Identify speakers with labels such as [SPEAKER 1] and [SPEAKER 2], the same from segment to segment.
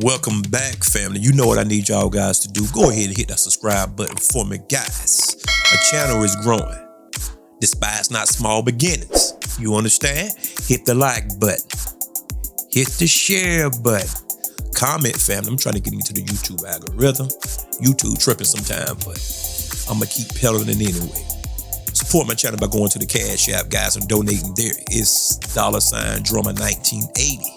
[SPEAKER 1] Welcome back, family. You know what I need y'all guys to do. Go ahead and hit that subscribe button for me, guys. Our channel is growing. Despise not small beginnings. You understand? Hit the like button. Hit the share button. Comment, family. I'm trying to get into the YouTube algorithm. YouTube tripping sometime, but I'm going to keep peddling it anyway. Support my channel by going to the Cash App, guys, and donating there. It's $Drummer1980.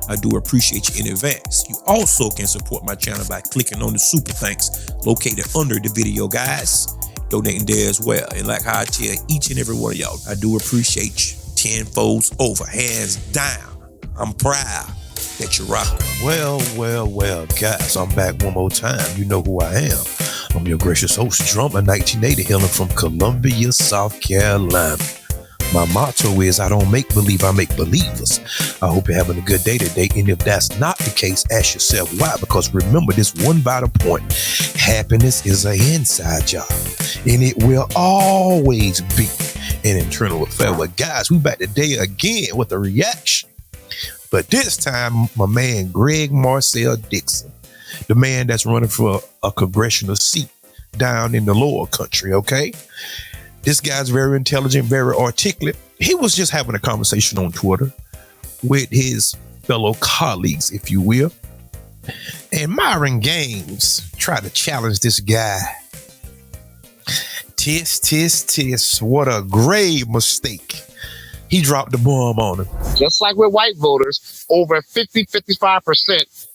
[SPEAKER 1] I do appreciate you in advance. You also can support my channel by clicking on the super thanks located under the video, guys. Donating there as well. And like how I tell each and every one of y'all, I do appreciate you 10 folds over, hands down. I'm proud that you're rocking. Well, guys, I'm back one more time. You know who I am. I'm your gracious host, Drummer 1980, hailing from Columbia, South Carolina. My motto is, I don't make believe, I make believers. I hope you're having a good day today. And if that's not the case, ask yourself why. Because remember this one vital point. Happiness is an inside job. And it will always be an internal affair. Well, guys, we back today again with a reaction. But this time, my man, Marcel Dixon, the man that's running for a congressional seat down in the lower country, okay? This guy's very intelligent, very articulate. He was just having a conversation on Twitter with his fellow colleagues, if you will. And Myron Games tried to challenge this guy. Tis. What a grave mistake. He dropped the bomb on him.
[SPEAKER 2] Just like with white voters, over 55%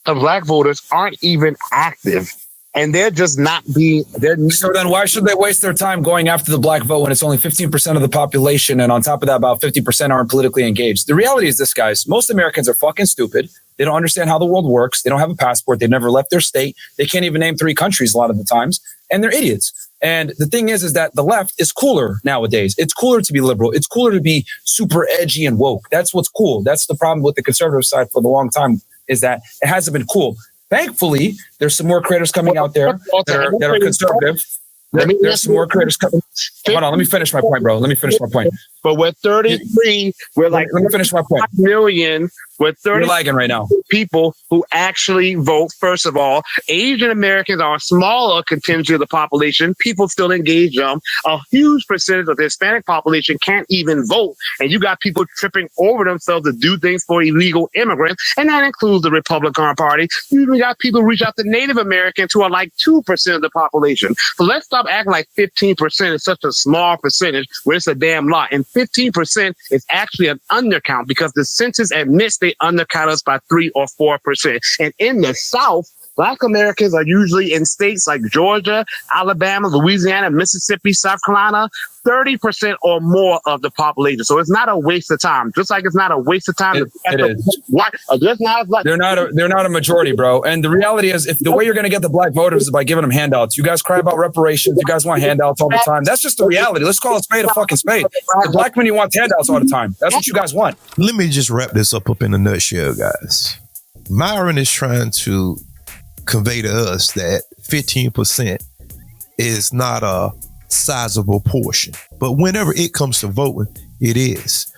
[SPEAKER 2] of black voters aren't even active. And they're just not being.
[SPEAKER 3] So then why should they waste their time going after the black vote when it's only 15% of the population? And on top of that, about 50% aren't politically engaged. The reality is this, guys. Most Americans are fucking stupid. They don't understand how the world works. They don't have a passport. They've never left their state. They can't even name 3 countries a lot of the times. And they're idiots. And the thing is that the left is cooler nowadays. It's cooler to be liberal. It's cooler to be super edgy and woke. That's what's cool. That's the problem with the conservative side for the long time, is that it hasn't been cool. Thankfully, there's some more creators coming out there that are conservative. There's some more creators coming. Hold on, let me finish my point, bro. Let me finish my point.
[SPEAKER 2] But we're 33. We're like,
[SPEAKER 3] let me finish my point.
[SPEAKER 2] Million. We're 30
[SPEAKER 3] You're lagging right now.
[SPEAKER 2] People who actually vote. First of all, Asian Americans are a smaller contingent of the population. People still engage them. A huge percentage of the Hispanic population can't even vote. And you got people tripping over themselves to do things for illegal immigrants. And that includes the Republican Party. You even got people reach out to Native Americans who are like 2% of the population. So let's stop acting like 15% is such a small percentage where it's a damn lot. And 15% is actually an undercount because the census admits they undercut us by 3 or 4%. And in the South, Black Americans are usually in states like Georgia, Alabama, Louisiana, Mississippi, South Carolina, 30% or more of the population. So it's not a waste of time. Just like it's not a waste of time.
[SPEAKER 3] It is. They're not a majority, bro. And the reality is, if the way you're going to get the black voters is by giving them handouts. You guys cry about reparations. You guys want handouts all the time. That's just the reality. Let's call a spade a fucking spade. The black community want handouts all the time. That's what you guys want.
[SPEAKER 1] Let me just wrap this up in a nutshell, guys. Myron is trying to convey to us that 15% is not a sizable portion. But whenever it comes to voting, it is.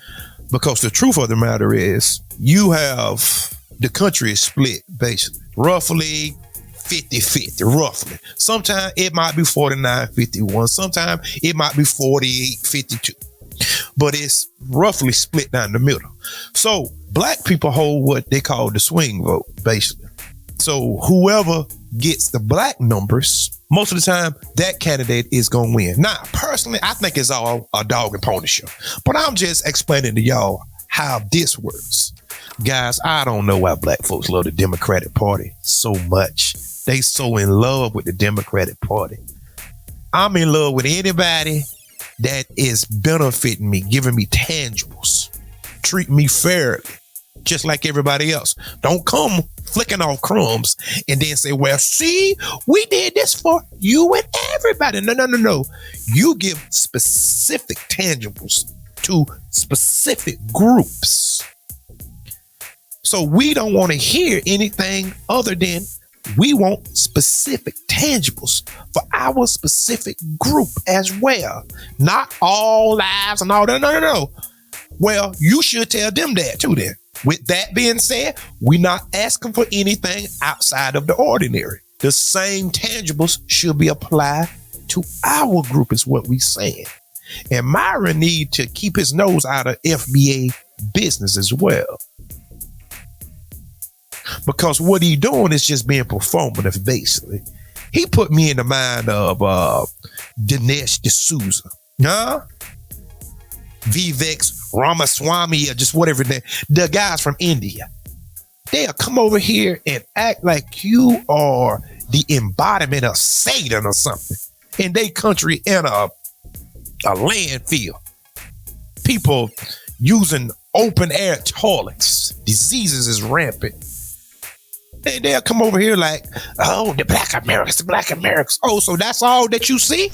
[SPEAKER 1] Because the truth of the matter is, you have the country is split, basically. Roughly 50-50, roughly. Sometimes it might be 49-51. Sometimes it might be 48-52. But it's roughly split down the middle. So black people hold what they call the swing vote, basically. So whoever gets the black numbers, most of the time, that candidate is going to win. Now, personally, I think it's all a dog and pony show. But I'm just explaining to y'all how this works. Guys, I don't know why black folks love the Democratic Party so much. They so in love with the Democratic Party. I'm in love with anybody that is benefiting me, giving me tangibles, treat me fairly, just like everybody else. Don't come flicking off crumbs and then say, well, see, we did this for you and everybody. No. You give specific tangibles to specific groups. So we don't want to hear anything other than we want specific tangibles for our specific group as well. Not all lives and all that. No. Well, you should tell them that too then. With that being said, we're not asking for anything outside of the ordinary. The same tangibles should be applied to our group is what we're saying. And Myron need to keep his nose out of FBA business as well. Because what he doing is just being performative, basically. He put me in the mind of Dinesh D'Souza. Vivek Ramaswamy or just whatever. The guys from India. They'll come over here and act like you are the embodiment of Satan or something in their country in a landfill. People using open air toilets. Diseases is rampant. And they'll come over here like, oh, the Black Americans. Oh, so that's all that you see?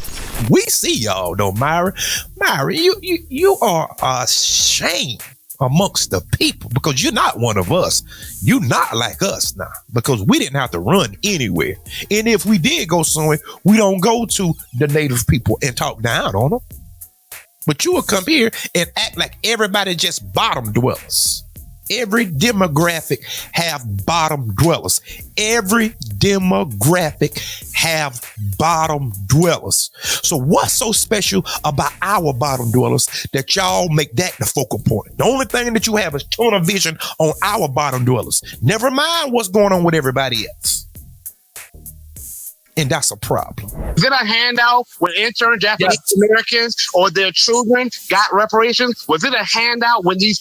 [SPEAKER 1] We see y'all though, Myron. Myron, you are a shame amongst the people because you're not one of us. You're not like us now because we didn't have to run anywhere. And if we did go somewhere, we don't go to the native people and talk down on them. But you will come here and act like everybody just bottom dwellers. Every demographic have bottom dwellers. Every demographic have bottom dwellers. So what's so special about our bottom dwellers that y'all make that the focal point? The only thing that you have is tunnel vision on our bottom dwellers. Never mind what's going on with everybody else. And that's a problem.
[SPEAKER 2] Is it a handout when intern Japanese Americans or their children got reparations? Was it a handout when these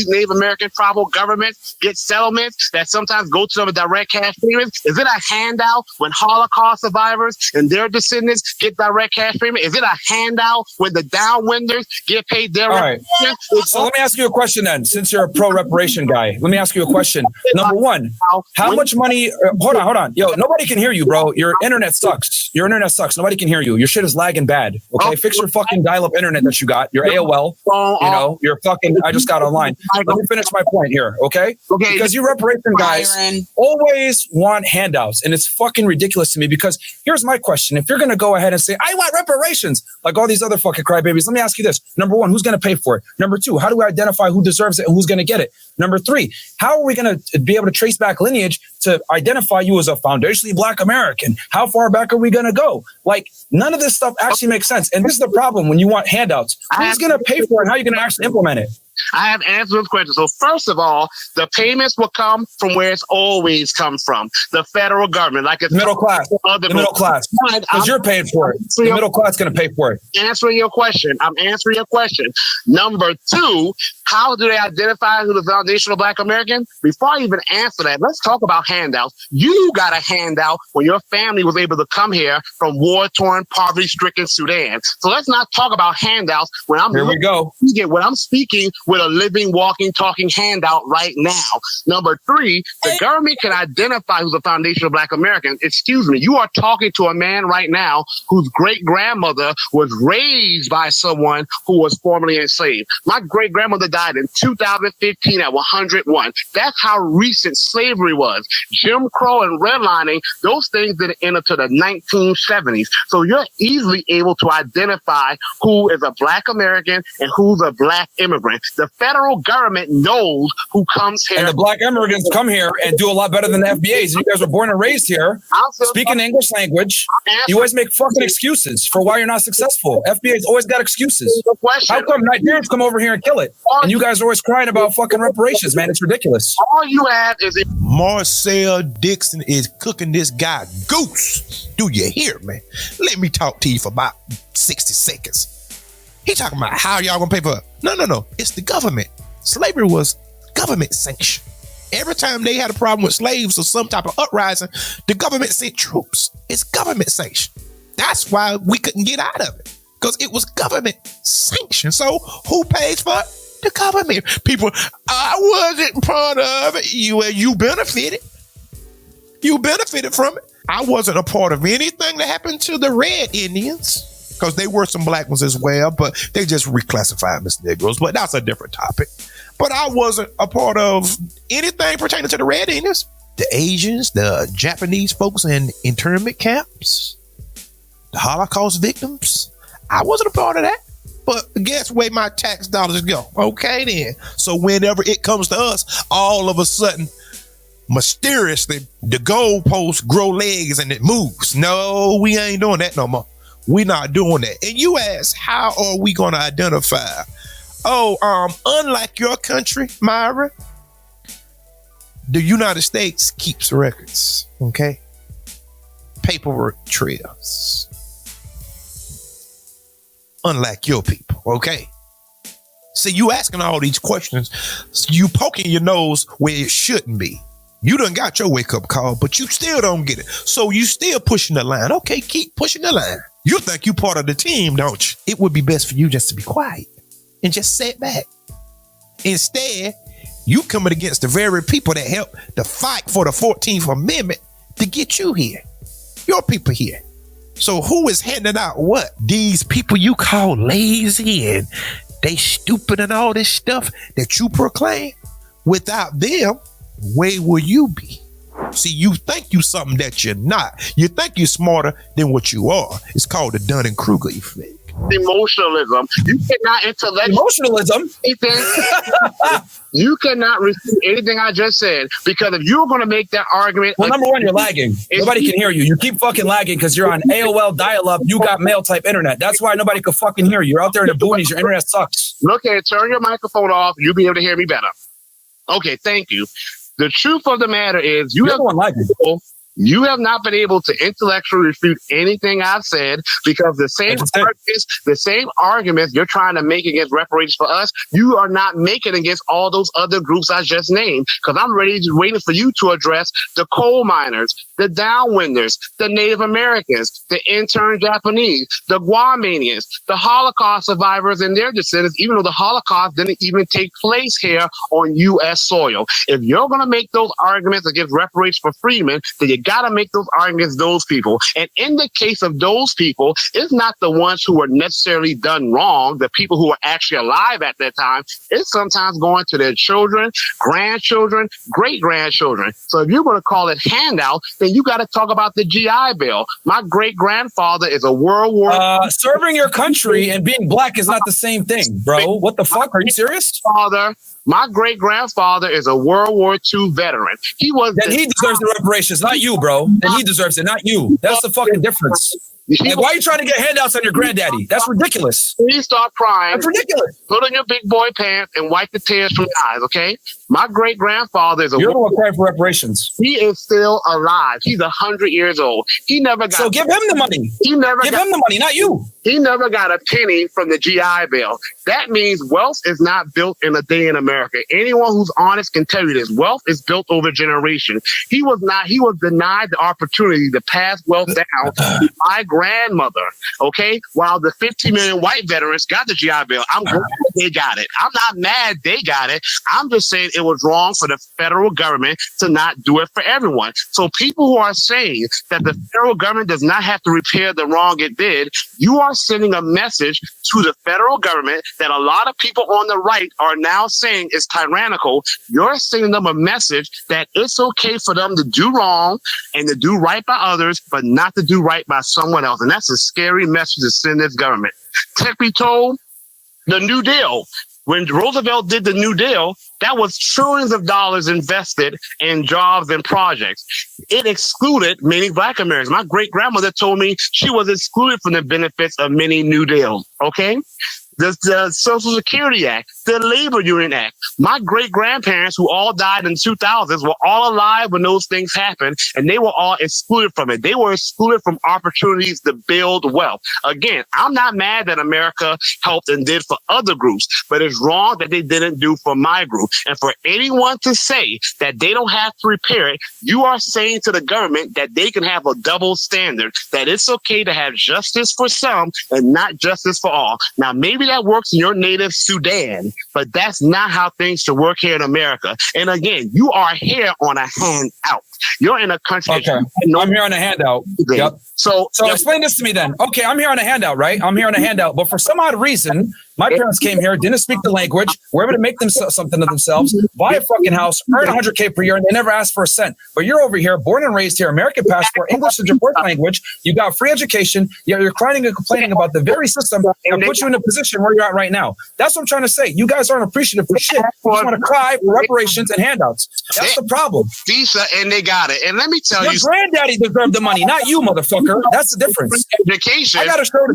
[SPEAKER 2] Native American tribal governments get settlements that sometimes go to them with direct cash payments? Is it a handout when Holocaust survivors and their descendants get direct cash payment? Is it a handout when the downwinders get paid their reparations?
[SPEAKER 3] Right. So let me ask you a question then, since you're a pro-reparation guy. Let me ask you a question. Number one, how much money... hold on. Yo, nobody can hear you, bro. Your internet sucks. Your internet sucks. Nobody can hear you. Your shit is lagging bad. Okay? Fix your fucking dial-up internet that you got. Your AOL. You know, your fucking... I just got online. Let me finish my point here, okay? Okay. Because you reparation guys always want handouts. And it's fucking ridiculous to me because here's my question. If you're going to go ahead and say, I want reparations, like all these other fucking crybabies, let me ask you this. Number one, who's going to pay for it? Number two, how do we identify who deserves it and who's going to get it? Number three, how are we going to be able to trace back lineage to identify you as a foundationally Black American? How far back are we going to go? Like, none of this stuff actually makes sense. And this is the problem when you want handouts. Who's going to pay for it and how are you going to actually implement it?
[SPEAKER 2] I have answered those questions. So first of all, the payments will come from where it's always come from, the federal government. Like it's
[SPEAKER 3] middle class. The middle class. Because you're paying for it. The middle class is going to pay for it.
[SPEAKER 2] Answering your question. I'm answering your question. Number two, how do they identify who the foundational Black American? Before I even answer that, let's talk about handouts. You got a handout when your family was able to come here from war-torn, poverty-stricken Sudan. So let's not talk about handouts when I'm when I'm speaking with a living, walking, talking handout right now. Number three, the government can identify who's a foundational Black American. Excuse me, you are talking to a man right now whose great-grandmother was raised by someone who was formerly enslaved. My great-grandmother died in 2015 at 101. That's how recent slavery was. Jim Crow and redlining, those things didn't enter to the 1970s. So you're easily able to identify who is a Black American and who's a Black immigrant. The federal government knows who comes here.
[SPEAKER 3] And the Black immigrants come here and do a lot better than the FBAs. You guys were born and raised here, speaking English language. You always make fucking excuses for why you're not successful. FBA's always got excuses. How come Nigerians come over here and kill it? And you guys are always crying about fucking reparations, man. It's ridiculous.
[SPEAKER 2] All you have is...
[SPEAKER 1] Marcel Dixon is cooking this guy goose. Do you hear me? Let me talk to you for about 60 seconds. He talking about how y'all gonna pay for it. No. It's the government. Slavery was government sanctioned. Every time they had a problem with slaves or some type of uprising, the government sent troops. It's government sanctioned. That's why we couldn't get out of it, because it was government sanctioned. So who pays for it? The government. People, I wasn't part of it. You benefited. You benefited from it. I wasn't a part of anything that happened to the Red Indians, because they were some Black ones as well, but they just reclassified them as Negroes. But that's a different topic. But I wasn't a part of anything pertaining to the Red Indians, the Asians, the Japanese folks in internment camps, the Holocaust victims. I wasn't a part of that. But guess where my tax dollars go? Okay, then. So whenever it comes to us, all of a sudden, mysteriously, the goalposts grow legs and it moves. No, we ain't doing that no more. We're not doing that. And you ask, how are we going to identify? Unlike your country, Myron, the United States keeps records, okay? Paperwork trails. Unlike your people, okay? See, you asking all these questions, you poking your nose where it shouldn't be. You done got your wake-up call, but you still don't get it. So you still pushing the line. Okay, keep pushing the line. You think you part of the team, don't you? It would be best for you just to be quiet and just sit back. Instead, you coming against the very people that helped to fight for the 14th Amendment to get you here. Your people here. So who is handing out what? These people you call lazy and they stupid and all this stuff that you proclaim? Without them, where will you be? See, you think you something that you're not. You think you're smarter than what you are. It's called the Dunning-Kruger effect.
[SPEAKER 2] Emotionalism. You cannot
[SPEAKER 3] Emotionalism?
[SPEAKER 2] You cannot refute anything I just said, because if you're going to make that argument...
[SPEAKER 3] Well, number one, you're lagging. Nobody can hear you. You keep fucking lagging because you're on AOL dial-up. You got mail-type internet. That's why nobody could fucking hear you. You're out there in the boonies. Your internet sucks.
[SPEAKER 2] Look at it. Turn your microphone off. You'll be able to hear me better. Okay, thank you. The truth of the matter is you have not been able to intellectually refute anything I've said, because the same arguments you're trying to make against reparations for us, you are not making against all those other groups I just named. Because I'm waiting for you to address the coal miners, the downwinders, the Native Americans, the intern Japanese, the Guamanians, the Holocaust survivors and their descendants, even though the Holocaust didn't even take place here on U.S. soil. If you're going to make those arguments against reparations for freemen, then you got to make those arguments those people. And in the case of those people, it's not the ones who were necessarily done wrong, the people who were actually alive at that time. It's sometimes going to their children, grandchildren, great-grandchildren. So if you're going to call it handout, then you got to talk about the GI Bill. My great-grandfather is a World War...
[SPEAKER 3] serving your country and being black is not the same thing, bro. What the fuck? Are you serious?
[SPEAKER 2] My great-grandfather is a World War II veteran. He deserves the reparations, not you, bro. Then he deserves it, not you. That's the fucking difference. Like, why are you trying to get handouts on your granddaddy? That's ridiculous. Please stop crying.
[SPEAKER 3] That's ridiculous.
[SPEAKER 2] Put on your big boy pants and wipe the tears from your eyes, okay? My great-grandfather is
[SPEAKER 3] You're the one crying for reparations.
[SPEAKER 2] He is still alive. He's 100 years old. He never got...
[SPEAKER 3] So give him the money. Give him the money, not you.
[SPEAKER 2] He never got a penny from the GI Bill. That means wealth is not built in a day in America. Anyone who's honest can tell you this. Wealth is built over generations. He was denied the opportunity to pass wealth down to my grandmother, okay? While the 15 million white veterans got the GI Bill. I'm glad they got it. I'm not mad they got it. I'm just saying it was wrong for the federal government to not do it for everyone. So people who are saying that the federal government does not have to repair the wrong it did, you are sending a message to the federal government that a lot of people on the right are now saying is tyrannical. You're sending them a message that it's okay for them to do wrong and to do right by others, but not to do right by someone else. And that's a scary message to send this government. Truth be told, the New Deal, when Roosevelt did the New Deal, that was trillions of dollars invested in jobs and projects. It excluded many black Americans. My great-grandmother told me she was excluded from the benefits of many New Deals, okay? The Social Security Act, the Labor Union Act. My great-grandparents, who all died in the 2000s, were all alive when those things happened, and they were all excluded from it. They were excluded from opportunities to build wealth. Again, I'm not mad that America helped and did for other groups, but it's wrong that they didn't do for my group. And for anyone to say that they don't have to repair it, you are saying to the government that they can have a double standard, that it's okay to have justice for some and not justice for all. Now, maybe that works in your native Sudan, but that's not how things should work here in America. And again, you are here on a handout. You're in a country.
[SPEAKER 3] Okay, I'm here on a handout. Yep. So explain this to me then. Okay, I'm here on a handout, right? I'm here on a handout, but for some odd reason, My parents came here, didn't speak the language, were able to make something of themselves, buy a fucking house, earn $100K per year, and they never asked for a cent. But you're over here, born and raised here, American passport, English is your first language, you got free education, yet you're crying and complaining about the very system that put you in a position where you're at right now. That's what I'm trying to say. You guys aren't appreciative for shit. You just want to cry for reparations and handouts. That's the problem.
[SPEAKER 2] Visa, and they got it. And let me tell
[SPEAKER 3] Your granddaddy deserved the money, not you, motherfucker. That's the difference.
[SPEAKER 2] Education.
[SPEAKER 3] I got a show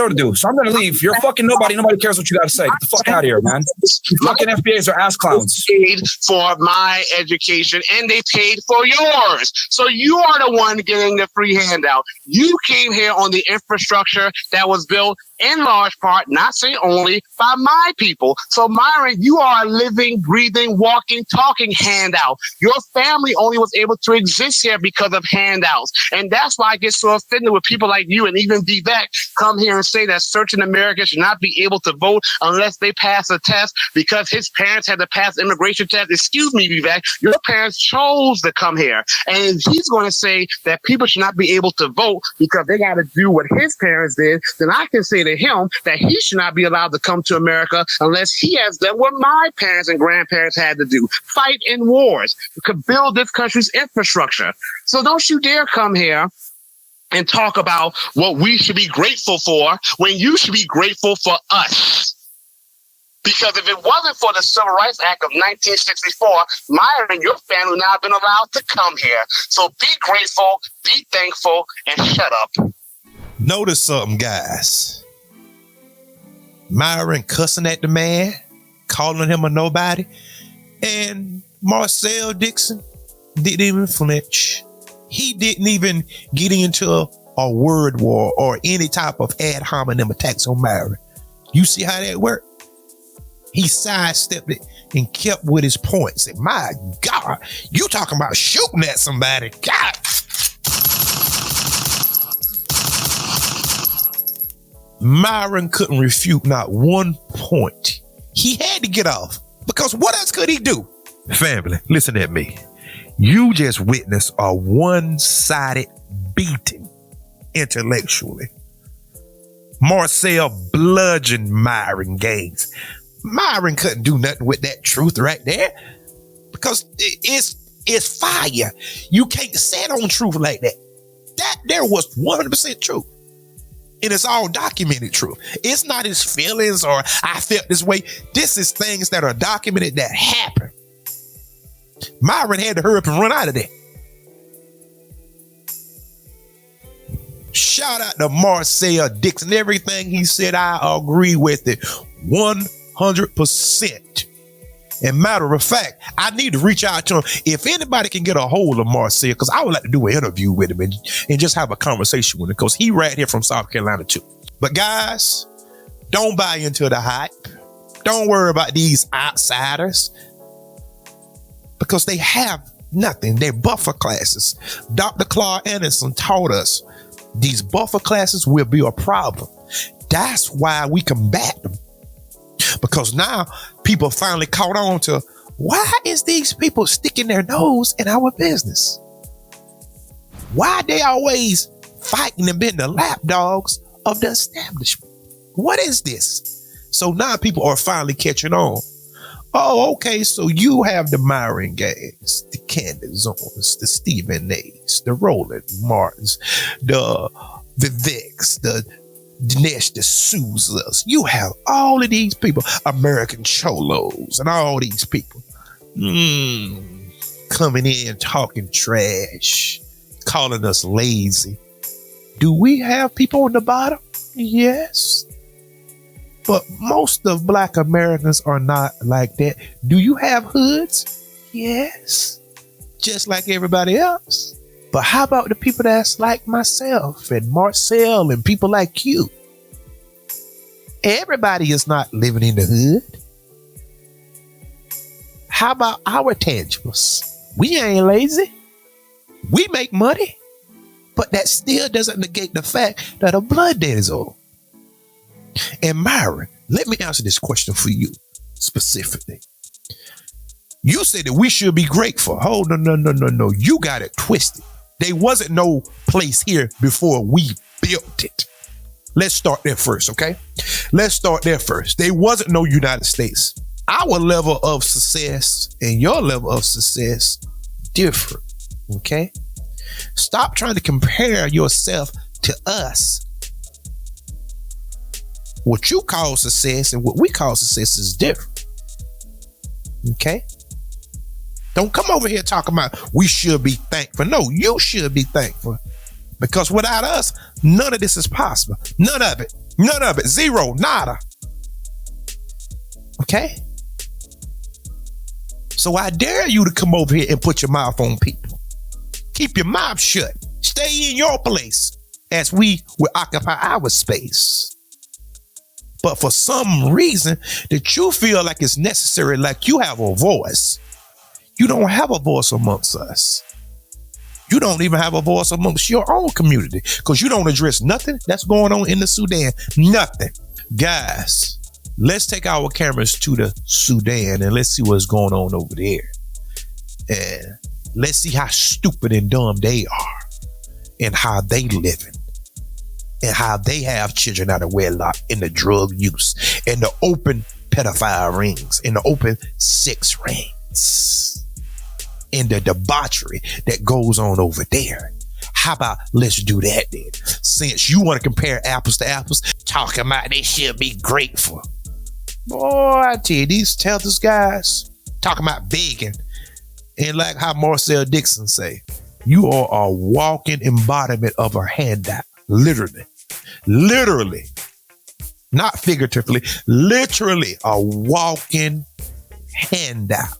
[SPEAKER 3] to do. So I'm going to leave. You're fucking nobody. Nobody cares what you got to say. Get the fuck out of here, man. You fucking FBAs are ass clowns.
[SPEAKER 2] Paid for my education and they paid for yours. So you are the one getting the free handout. You came here on the infrastructure that was built in large part, not say only, by my people. So Myron, you are a living, breathing, walking, talking handout. Your family only was able to exist here because of handouts. And that's why I get so offended with people like you and even Vivek come here and say that certain Americans should not be able to vote unless they pass a test because his parents had to pass immigration test. Excuse me, Vivek, your parents chose to come here. And he's going to say that people should not be able to vote because they got to do what his parents did. Then I can say to him that he should not be allowed to come to America unless he has done what my parents and grandparents had to do, fight in wars, to build this country's infrastructure. So don't you dare come here and talk about what we should be grateful for when you should be grateful for us. Because if it wasn't for the Civil Rights Act of 1964, Myron, your family would not have been allowed to come here. So be grateful, be thankful, and shut up.
[SPEAKER 1] Notice something, guys. Myron cussing at the man, calling him a nobody, and Marcel Dixon didn't even flinch. He didn't even get into a word war or any type of ad hominem attacks on Myron. You see how that worked? He sidestepped it and kept with his points. And my God, you talking about shooting at somebody. God. Myron couldn't refute not one point. He had to get off because what else could he do? Family, listen at me. You just witnessed a one-sided beating intellectually. Marcel bludgeoned Myron Gaines. Myron couldn't do nothing with that truth right there because it's fire. You can't set on truth like that. That there was 100% truth. And it's all documented truth. It's not his feelings or I felt this way. This is things that are documented that happen. Myron had to hurry up and run out of there. Shout out to Marcel Dixon. Everything he said, I agree with it 100%. And matter of fact, I need to reach out to him. If anybody can get a hold of Marcel, because I would like to do an interview with him and just have a conversation with him, because he right here from South Carolina too. But guys, don't buy into the hype. Don't worry about these outsiders because they have nothing. They're buffer classes. Dr. Clark Anderson taught us these buffer classes will be a problem. That's why we combat them. Because now people finally caught on to why is these people sticking their nose in our business? Why they always fighting and being the lapdogs of the establishment? What is this? So now people are finally catching on. Oh, okay, so you have the Myron Gaines, the Candace Owens, the Stephen A's, the Roland Martins, the Vicks, the Dinesh D'Souza's. You have all of these people, American Cholos, and all these people coming in talking trash, calling us lazy. Do we have people on the bottom? Yes. But most of Black Americans are not like that. Do you have hoods? Yes. Just like everybody else. But how about the people that's like myself and Marcel and people like you? Everybody is not living in the hood. How about our tangibles? We ain't lazy. We make money. But that still doesn't negate the fact that a blood debt is owed. And Myron, let me answer this question for you specifically. You said that we should be grateful. Oh, no. You got it twisted. There wasn't no place here before we built it. Let's start there first, okay? Let's start there first. There wasn't no United States. Our level of success and your level of success different, okay? Stop trying to compare yourself to us. What you call success and what we call success is different, okay? Don't come over here talking about we should be thankful. No, you should be thankful. Because without us, none of this is possible. None of it. None of it. Zero. Nada. Okay? So I dare you to come over here and put your mouth on people. Keep your mouth shut. Stay in your place as we will occupy our space. But for some reason that you feel like it's necessary, like you have a voice, you don't have a voice amongst us. You don't even have a voice amongst your own community because you don't address nothing that's going on in the Sudan. Nothing. Guys, let's take our cameras to the Sudan and let's see what's going on over there. And let's see how stupid and dumb they are and how they living and how they have children out of wedlock in the drug use and the open pedophile rings and the open sex rings. In the debauchery that goes on over there. How about let's do that then? Since you want to compare apples to apples, talking about they should be grateful. Boy, I tell you, these Telthers guys talking about begging. And like how Marcel Dixon say, you are a walking embodiment of a handout. Literally. Literally. Not figuratively. Literally a walking handout.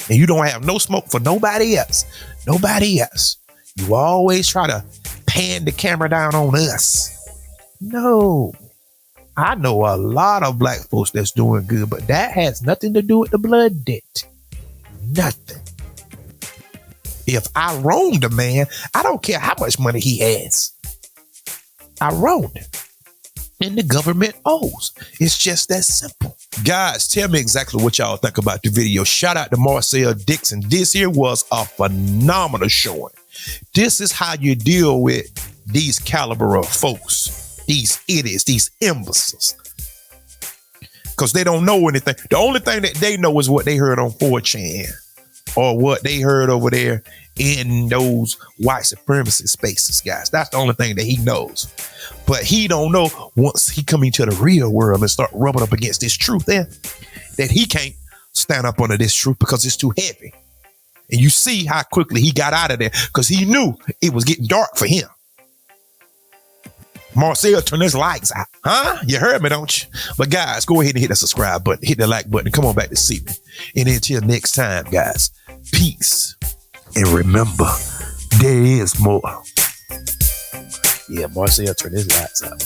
[SPEAKER 1] And you don't have no smoke for nobody else. Nobody else. You always try to pan the camera down on us. No. I know a lot of black folks that's doing good, but that has nothing to do with the blood debt. Nothing. If I wronged a man, I don't care how much money he has. I wronged him. And the government owes. It's just that simple. Guys, tell me exactly what y'all think about the video. Shout out to Marcel Dixon. This here was a phenomenal showing. This is how you deal with these caliber of folks, these idiots, these imbeciles. Because they don't know anything. The only thing that they know is what they heard on 4chan or what they heard over there in those white supremacy spaces, guys. That's the only thing that he knows. But he don't know once he come into the real world and start rubbing up against this truth there, that he can't stand up under this truth because it's too heavy. And you see how quickly he got out of there because he knew it was getting dark for him. Marcel, turn his lights out. Huh? You heard me, don't you? But guys, go ahead and hit the subscribe button, hit the like button, and come on back to see me. And until next time, guys, peace. And remember, there is more. Yeah, Marcel, turn his lights out.